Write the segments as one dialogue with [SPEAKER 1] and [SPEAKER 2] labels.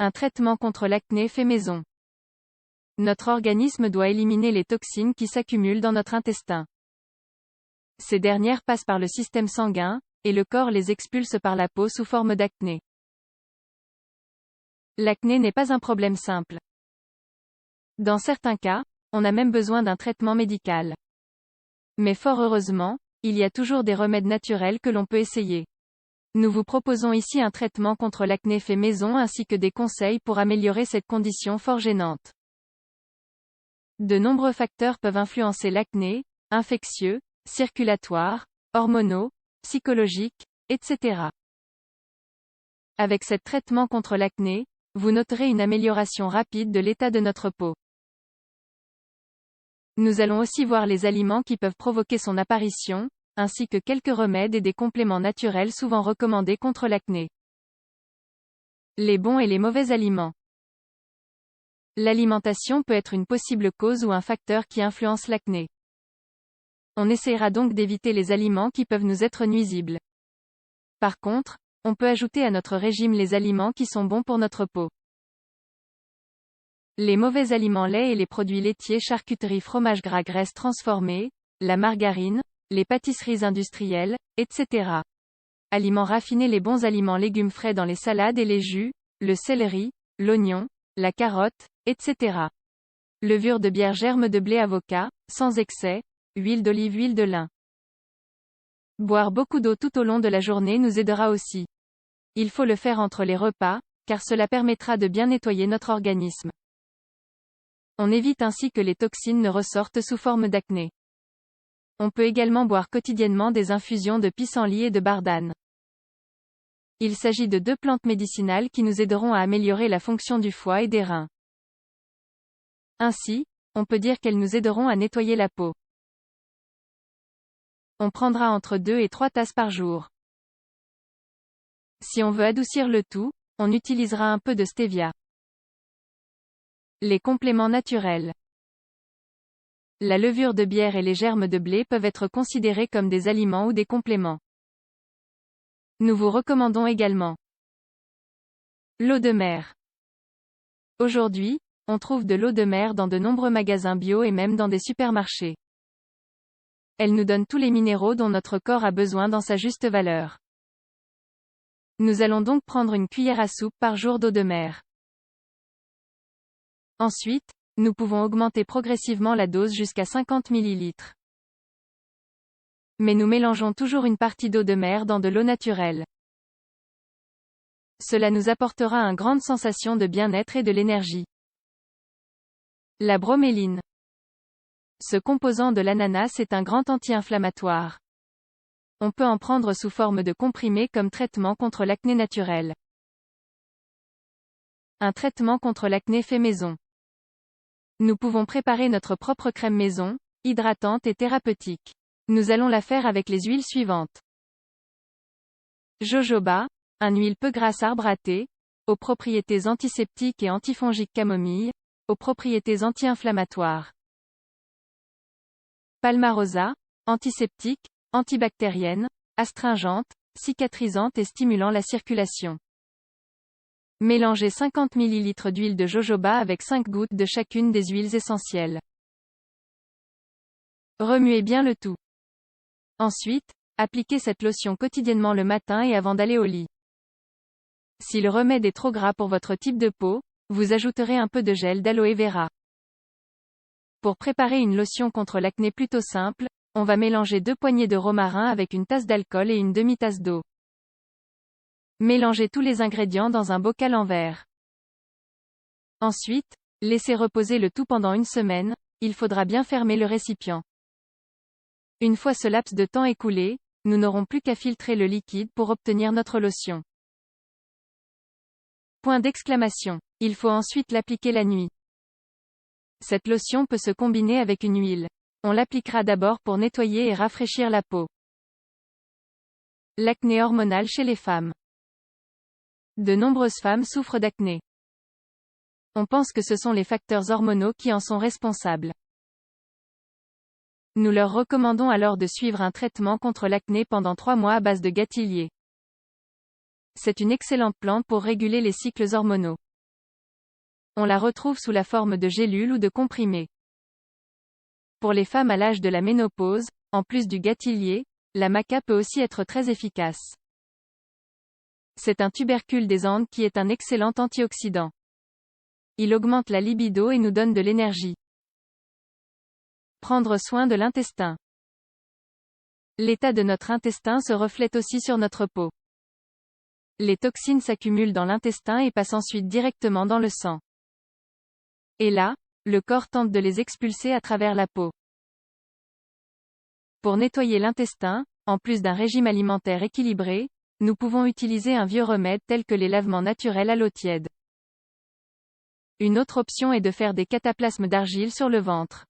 [SPEAKER 1] Un traitement contre l'acné fait maison. Notre organisme doit éliminer les toxines qui s'accumulent dans notre intestin. Ces dernières passent par le système sanguin, et le corps les expulse par la peau sous forme d'acné. L'acné n'est pas un problème simple. Dans certains cas, on a même besoin d'un traitement médical. Mais fort heureusement, il y a toujours des remèdes naturels que l'on peut essayer. Nous vous proposons ici un traitement contre l'acné fait maison ainsi que des conseils pour améliorer cette condition fort gênante. De nombreux facteurs peuvent influencer l'acné, infectieux, circulatoires, hormonaux, psychologiques, etc. Avec ce traitement contre l'acné, vous noterez une amélioration rapide de l'état de notre peau. Nous allons aussi voir les aliments qui peuvent provoquer son apparition, ainsi que quelques remèdes et des compléments naturels souvent recommandés contre l'acné. Les bons et les mauvais aliments. L'alimentation peut être une possible cause ou un facteur qui influence l'acné. On essaiera donc d'éviter les aliments qui peuvent nous être nuisibles. Par contre, on peut ajouter à notre régime les aliments qui sont bons pour notre peau. Les mauvais aliments laits et les produits laitiers, charcuterie, fromage gras, graisse transformée, la margarine, les pâtisseries industrielles, etc. Aliments raffinés, les bons aliments, légumes frais dans les salades et les jus, le céleri, l'oignon, la carotte, etc. Levure de bière, germe de blé, avocat, sans excès, huile d'olive, huile de lin. Boire beaucoup d'eau tout au long de la journée nous aidera aussi. Il faut le faire entre les repas, car cela permettra de bien nettoyer notre organisme. On évite ainsi que les toxines ne ressortent sous forme d'acné. On peut également boire quotidiennement des infusions de pissenlit et de bardane. Il s'agit de deux plantes médicinales qui nous aideront à améliorer la fonction du foie et des reins. Ainsi, on peut dire qu'elles nous aideront à nettoyer la peau. On prendra entre 2 et 3 tasses par jour. Si on veut adoucir le tout, on utilisera un peu de stevia. Les compléments naturels. La levure de bière et les germes de blé peuvent être considérés comme des aliments ou des compléments. Nous vous recommandons également l'eau de mer. Aujourd'hui, on trouve de l'eau de mer dans de nombreux magasins bio et même dans des supermarchés. Elle nous donne tous les minéraux dont notre corps a besoin dans sa juste valeur. Nous allons donc prendre une cuillère à soupe par jour d'eau de mer. Ensuite, nous pouvons augmenter progressivement la dose jusqu'à 50 ml. Mais nous mélangeons toujours une partie d'eau de mer dans de l'eau naturelle. Cela nous apportera une grande sensation de bien-être et de l'énergie. La broméline. Ce composant de l'ananas est un grand anti-inflammatoire. On peut en prendre sous forme de comprimés comme traitement contre l'acné naturel. Un traitement contre l'acné fait maison. Nous pouvons préparer notre propre crème maison, hydratante et thérapeutique. Nous allons la faire avec les huiles suivantes. Jojoba, une huile peu grasse, arbre à thé, aux propriétés antiseptiques et antifongiques, camomille, aux propriétés anti-inflammatoires. Palmarosa, antiseptique, antibactérienne, astringente, cicatrisante et stimulant la circulation. Mélangez 50 ml d'huile de jojoba avec 5 gouttes de chacune des huiles essentielles. Remuez bien le tout. Ensuite, appliquez cette lotion quotidiennement le matin et avant d'aller au lit. Si le remède est trop gras pour votre type de peau, vous ajouterez un peu de gel d'aloe vera. Pour préparer une lotion contre l'acné plutôt simple, on va mélanger 2 poignées de romarin avec une tasse d'alcool et une demi-tasse d'eau. Mélangez tous les ingrédients dans un bocal en verre. Ensuite, laissez reposer le tout pendant une semaine, il faudra bien fermer le récipient. Une fois ce laps de temps écoulé, nous n'aurons plus qu'à filtrer le liquide pour obtenir notre lotion. Point d'exclamation. Il faut ensuite l'appliquer la nuit. Cette lotion peut se combiner avec une huile. On l'appliquera d'abord pour nettoyer et rafraîchir la peau. L'acné hormonal chez les femmes. De nombreuses femmes souffrent d'acné. On pense que ce sont les facteurs hormonaux qui en sont responsables. Nous leur recommandons alors de suivre un traitement contre l'acné pendant 3 mois à base de gâtillier. C'est une excellente plante pour réguler les cycles hormonaux. On la retrouve sous la forme de gélules ou de comprimés. Pour les femmes à l'âge de la ménopause, en plus du gâtillier, la maca peut aussi être très efficace. C'est un tubercule des Andes qui est un excellent antioxydant. Il augmente la libido et nous donne de l'énergie. Prendre soin de l'intestin. L'état de notre intestin se reflète aussi sur notre peau. Les toxines s'accumulent dans l'intestin et passent ensuite directement dans le sang. Et là, le corps tente de les expulser à travers la peau. Pour nettoyer l'intestin, en plus d'un régime alimentaire équilibré, nous pouvons utiliser un vieux remède tel que les lavements naturels à l'eau tiède. Une autre option est de faire des cataplasmes d'argile sur le ventre.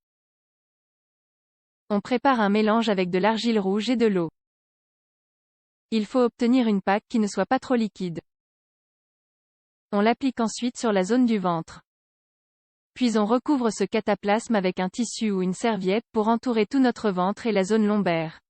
[SPEAKER 1] On prépare un mélange avec de l'argile rouge et de l'eau. Il faut obtenir une pâte qui ne soit pas trop liquide. On l'applique ensuite sur la zone du ventre. Puis on recouvre ce cataplasme avec un tissu ou une serviette pour entourer tout notre ventre et la zone lombaire.